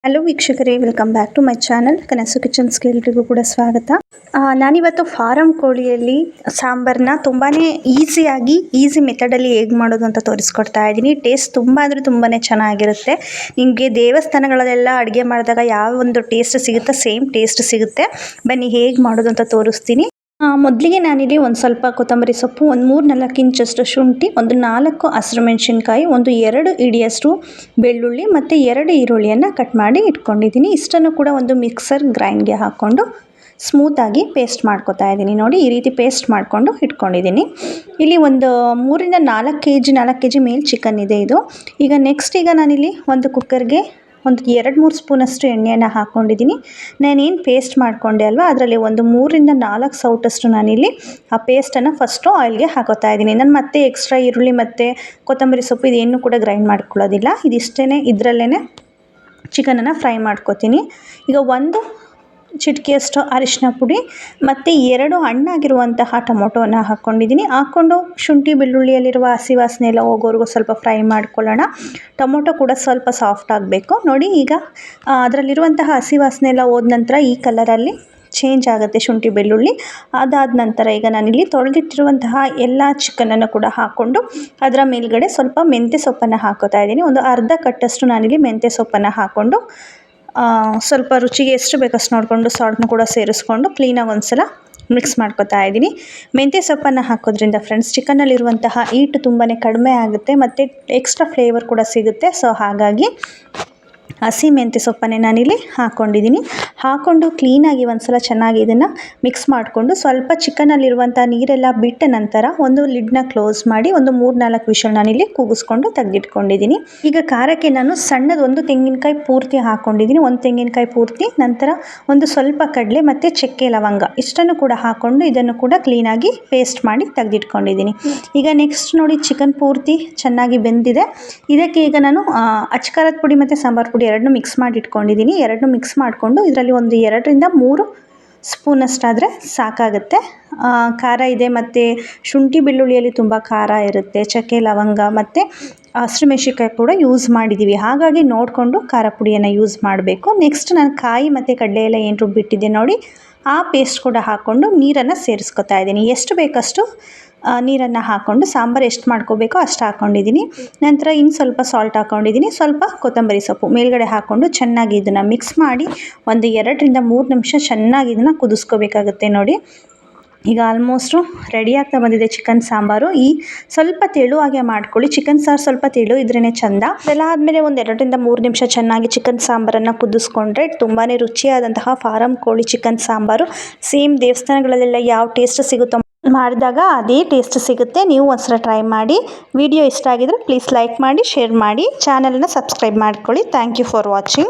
Hello ವೀಕ್ಷಕರೇ, welcome back to my channel ಕನಸು ಕಿಚನ್ಸ್ಗೆ ಎಲ್ರಿಗೂ ಕೂಡ ಸ್ವಾಗತ. ನಾನಿವತ್ತು ಫಾರಂ ಕೋಳಿಯಲ್ಲಿ ಸಾಂಬಾರನ್ನ ತುಂಬಾ ಈಸಿ ಮೆಥಡಲ್ಲಿ ಹೇಗೆ ಮಾಡೋದು ಅಂತ ತೋರಿಸ್ಕೊಡ್ತಾ ಇದ್ದೀನಿ. ಟೇಸ್ಟ್ ತುಂಬ ಅಂದರೆ ತುಂಬಾ ಚೆನ್ನಾಗಿರುತ್ತೆ. ನಿಮಗೆ ದೇವಸ್ಥಾನಗಳಲ್ಲೆಲ್ಲ ಅಡುಗೆ ಮಾಡಿದಾಗ ಯಾವ ಒಂದು ಟೇಸ್ಟ್ ಸಿಗುತ್ತೆ ಸೇಮ್ ಟೇಸ್ಟ್ ಸಿಗುತ್ತೆ. ಬನ್ನಿ ಹೇಗೆ ಮಾಡೋದು ಅಂತ ತೋರಿಸ್ತೀನಿ. ಮೊದಲಿಗೆ ನಾನಿಲ್ಲಿ ಒಂದು ಸ್ವಲ್ಪ ಕೊತ್ತಂಬರಿ ಸೊಪ್ಪು, ಒಂದು 3-4 ಇಂಚಷ್ಟು ಶುಂಠಿ, ಒಂದು 4 ಹಸಿರು ಮೆಣಸಿನ್ಕಾಯಿ, ಒಂದು 2 ಇಡಿಯಷ್ಟು ಬೆಳ್ಳುಳ್ಳಿ ಮತ್ತು 2 ಈರುಳ್ಳಿಯನ್ನು ಕಟ್ ಮಾಡಿ ಇಟ್ಕೊಂಡಿದ್ದೀನಿ. ಇಷ್ಟನ್ನು ಕೂಡ ಒಂದು ಮಿಕ್ಸರ್ ಗ್ರೈಂಡ್ಗೆ ಹಾಕ್ಕೊಂಡು ಸ್ಮೂತಾಗಿ ಪೇಸ್ಟ್ ಮಾಡ್ಕೊತಾ ಇದ್ದೀನಿ. ನೋಡಿ, ಈ ರೀತಿ ಪೇಸ್ಟ್ ಮಾಡಿಕೊಂಡು ಇಟ್ಕೊಂಡಿದ್ದೀನಿ. ಇಲ್ಲಿ ಒಂದು 3-4 ಕೆ ಜಿ ಮೇಲೆ ಚಿಕನ್ ಇದೆ ಇದು. ಈಗ ನಾನಿಲ್ಲಿ ಒಂದು ಕುಕ್ಕರ್ಗೆ ಒಂದು 2-3 ಸ್ಪೂನಷ್ಟು ಎಣ್ಣೆಯನ್ನು ಹಾಕ್ಕೊಂಡಿದ್ದೀನಿ. ನಾನೇನು ಪೇಸ್ಟ್ ಮಾಡಿಕೊಂಡೆ ಅಲ್ವಾ, ಅದರಲ್ಲಿ ಒಂದು 3-4 ಸೌಟಷ್ಟು ನಾನಿಲ್ಲಿ ಆ ಪೇಸ್ಟನ್ನು ಫಸ್ಟು ಆಯಿಲ್ಗೆ ಹಾಕೋತಾ ಇದ್ದೀನಿ. ನಾನು ಮತ್ತೆ ಎಕ್ಸ್ಟ್ರಾ ಈರುಳ್ಳಿ ಮತ್ತು ಕೊತ್ತಂಬರಿ ಸೊಪ್ಪು ಇದೇನು ಕೂಡ ಗ್ರೈಂಡ್ ಮಾಡ್ಕೊಳ್ಳೋದಿಲ್ಲ. ಇದರಲ್ಲೇ ಚಿಕನನ್ನು ಫ್ರೈ ಮಾಡ್ಕೋತೀನಿ. ಈಗ ಒಂದು ಚಿಟಿಕೆಯಷ್ಟು ಅರಿಶಿನ ಪುಡಿ ಮತ್ತು 2 ಹಣ್ಣಾಗಿರುವಂತಹ ಟೊಮೊಟೊವನ್ನು ಹಾಕ್ಕೊಂಡು ಶುಂಠಿ ಬೆಳ್ಳುಳ್ಳಿಯಲ್ಲಿರುವ ಹಸಿ ವಾಸನೆ ಎಲ್ಲ ಹೋಗೋವರೆಗೂ ಸ್ವಲ್ಪ ಫ್ರೈ ಮಾಡ್ಕೊಳ್ಳೋಣ. ಟೊಮೊಟೊ ಕೂಡ ಸ್ವಲ್ಪ ಸಾಫ್ಟ್ ಆಗಬೇಕು. ನೋಡಿ, ಈಗ ಅದರಲ್ಲಿರುವಂತಹ ಹಸಿ ವಾಸನೆ ಎಲ್ಲ ಹೋದ ನಂತರ ಈ ಕಲರಲ್ಲಿ ಚೇಂಜ್ ಆಗುತ್ತೆ ಶುಂಠಿ ಬೆಳ್ಳುಳ್ಳಿ. ಅದಾದ ನಂತರ ಈಗ ನಾನಿಲ್ಲಿ ತೊಳೆದಿಟ್ಟಿರುವಂತಹ ಎಲ್ಲ ಚಿಕನನ್ನು ಕೂಡ ಹಾಕ್ಕೊಂಡು ಅದರ ಮೇಲ್ಗಡೆ ಸ್ವಲ್ಪ ಮೆಂತ್ಯ ಸೊಪ್ಪನ್ನು ಹಾಕೋತಾ ಇದ್ದೀನಿ. ಒಂದು ಅರ್ಧ ಕಟ್ಟಷ್ಟು ನಾನಿಲ್ಲಿ ಮೆಂತ್ಯ ಸೊಪ್ಪನ್ನು ಹಾಕ್ಕೊಂಡು ಸ್ವಲ್ಪ ರುಚಿಗೆ ಎಷ್ಟು ಬೇಕಷ್ಟು ನೋಡಿಕೊಂಡು ಸಾಲ್ಟ್ನ ಕೂಡ ಸೇರಿಸ್ಕೊಂಡು ಕ್ಲೀನಾಗಿ ಒಂದ್ಸಲ ಮಿಕ್ಸ್ ಮಾಡ್ಕೊತಾ ಇದ್ದೀನಿ. ಮೆಂತ್ಯ ಸೊಪ್ಪನ್ನು ಹಾಕೋದ್ರಿಂದ ಫ್ರೆಂಡ್ಸ್ ಚಿಕನ್ನಲ್ಲಿರುವಂತಹ ಹೀಟ್ ತುಂಬಾ ಕಡಿಮೆ ಆಗುತ್ತೆ ಮತ್ತು ಎಕ್ಸ್ಟ್ರಾ ಫ್ಲೇವರ್ ಕೂಡ ಸಿಗುತ್ತೆ. ಸೊ ಹಾಗಾಗಿ ಹಸಿ ಮೆಂತ್ಯ ಸೊಪ್ಪನ್ನೇ ನಾನಿಲ್ಲಿ ಹಾಕ್ಕೊಂಡು ಕ್ಲೀನಾಗಿ ಒಂದ್ಸಲ ಚೆನ್ನಾಗಿ ಇದನ್ನು ಮಿಕ್ಸ್ ಮಾಡಿಕೊಂಡು ಸ್ವಲ್ಪ ಚಿಕನ್ನಲ್ಲಿರುವಂಥ ನೀರೆಲ್ಲ ಬಿಟ್ಟ ನಂತರ ಒಂದು ಲಿಡ್ನ ಕ್ಲೋಸ್ ಮಾಡಿ ಒಂದು 3-4 ವಿಷಲ್ ನಾನಿಲ್ಲಿ ಕೂಗಿಸ್ಕೊಂಡು ತೆಗೆದಿಟ್ಕೊಂಡಿದ್ದೀನಿ. ಈಗ ಖಾರಕ್ಕೆ ನಾನು ಸಣ್ಣದು ಒಂದು ತೆಂಗಿನಕಾಯಿ ಪೂರ್ತಿ ಹಾಕ್ಕೊಂಡಿದ್ದೀನಿ, ಒಂದು ತೆಂಗಿನಕಾಯಿ ಪೂರ್ತಿ, ನಂತರ ಒಂದು ಸ್ವಲ್ಪ ಕಡಲೆ ಮತ್ತು ಚಕ್ಕೆ ಲವಂಗ ಇಷ್ಟನ್ನು ಕೂಡ ಹಾಕ್ಕೊಂಡು ಇದನ್ನು ಕೂಡ ಕ್ಲೀನಾಗಿ ಪೇಸ್ಟ್ ಮಾಡಿ ತೆಗೆದಿಟ್ಕೊಂಡಿದ್ದೀನಿ. ಈಗ ನೆಕ್ಸ್ಟ್ ನೋಡಿ, ಚಿಕನ್ ಪೂರ್ತಿ ಚೆನ್ನಾಗಿ ಬೆಂದಿದೆ. ಇದಕ್ಕೆ ಈಗ ನಾನು ಅಚ್ಕಾರದ ಪುಡಿ ಮತ್ತು ಸಾಂಬಾರು ಪುಡಿ ಎರಡನ್ನೂ ಮಿಕ್ಸ್ ಮಾಡಿ ಇಟ್ಕೊಂಡಿದ್ದೀನಿ. ಎರಡನ್ನೂ ಮಿಕ್ಸ್ ಮಾಡಿಕೊಂಡು ಇದರಲ್ಲಿ ಒಂದು 2-3 ಸ್ಪೂನಷ್ಟಾದರೆ ಸಾಕಾಗುತ್ತೆ. ಖಾರ ಇದೆ ಮತ್ತು ಶುಂಠಿ ಬೆಳ್ಳುಳ್ಳಿಯಲ್ಲಿ ತುಂಬ ಖಾರ ಇರುತ್ತೆ, ಚಕ್ಕೆ ಲವಂಗ ಮತ್ತು ಹಸಿರು ಮೆಣಸಿನ್ಕಾಯಿ ಕೂಡ ಯೂಸ್ ಮಾಡಿದ್ದೀವಿ. ಹಾಗಾಗಿ ನೋಡಿಕೊಂಡು ಖಾರ ಪುಡಿಯನ್ನು ಯೂಸ್ ಮಾಡಬೇಕು. ನೆಕ್ಸ್ಟ್ ನಾನು ಕಾಯಿ ಮತ್ತು ಕಡಲೆ ಎಲ್ಲ ಏನು ರುಬ್ಬಿಟ್ಟಿದ್ದೆ ನೋಡಿ, ಆ ಪೇಸ್ಟ್ ಕೂಡ ಹಾಕ್ಕೊಂಡು ನೀರನ್ನು ಸೇರಿಸ್ಕೊತಾ ಇದ್ದೀನಿ. ಎಷ್ಟು ಬೇಕಷ್ಟು ನೀರನ್ನು ಹಾಕ್ಕೊಂಡು ಸಾಂಬಾರು ಎಷ್ಟು ಮಾಡ್ಕೋಬೇಕೋ ಅಷ್ಟು ಹಾಕ್ಕೊಂಡಿದ್ದೀನಿ. ನಂತರ ಇನ್ನು ಸ್ವಲ್ಪ ಸಾಲ್ಟ್ ಹಾಕ್ಕೊಂಡಿದ್ದೀನಿ, ಸ್ವಲ್ಪ ಕೊತ್ತಂಬರಿ ಸೊಪ್ಪು ಮೇಲ್ಗಡೆ ಹಾಕ್ಕೊಂಡು ಚೆನ್ನಾಗಿ ಇದನ್ನು ಮಿಕ್ಸ್ ಮಾಡಿ ಒಂದು 2-3 ನಿಮಿಷ ಚೆನ್ನಾಗಿ ಇದನ್ನು ಕುದಿಸ್ಕೋಬೇಕಾಗುತ್ತೆ. ನೋಡಿ, ಈಗ ಆಲ್ಮೋಸ್ಟು ರೆಡಿ ಆಗ್ತಾ ಬಂದಿದೆ ಚಿಕನ್ ಸಾಂಬಾರು. ಸ್ವಲ್ಪ ತೆಳುವಾಗೆ ಮಾಡ್ಕೊಳ್ಳಿ, ಚಿಕನ್ ಸಾರು ಸ್ವಲ್ಪ ತೆಳು ಇದ್ರೇ ಚೆಂದ. ಇದೆಲ್ಲ ಆದಮೇಲೆ ಒಂದು 2-3 ನಿಮಿಷ ಚೆನ್ನಾಗಿ ಚಿಕನ್ ಸಾಂಬಾರನ್ನು ಕುದಿಸ್ಕೊಂಡ್ರೆ ತುಂಬಾ ರುಚಿಯಾದಂತಹ ಫಾರಂ ಕೋಳಿ ಚಿಕನ್ ಸಾಂಬಾರು ಸೇಮ್ ದೇವಸ್ಥಾನಗಳಲ್ಲೆಲ್ಲ ಯಾವ ಟೇಸ್ಟ್ ಸಿಗುತ್ತೋ ಮಾಡಿದಾಗ ಅದೇ ಟೇಸ್ಟ್ ಸಿಗುತ್ತೆ. ನೀವು ಒಂದ್ಸಲ ಟ್ರೈ ಮಾಡಿ. ವಿಡಿಯೋ ಇಷ್ಟ ಆಗಿದ್ರೆ ಪ್ಲೀಸ್ ಲೈಕ್ ಮಾಡಿ, ಶೇರ್ ಮಾಡಿ, ಚಾನಲನ್ನು ಸಬ್ಸ್ಕ್ರೈಬ್ ಮಾಡ್ಕೊಳ್ಳಿ. Thank you for watching.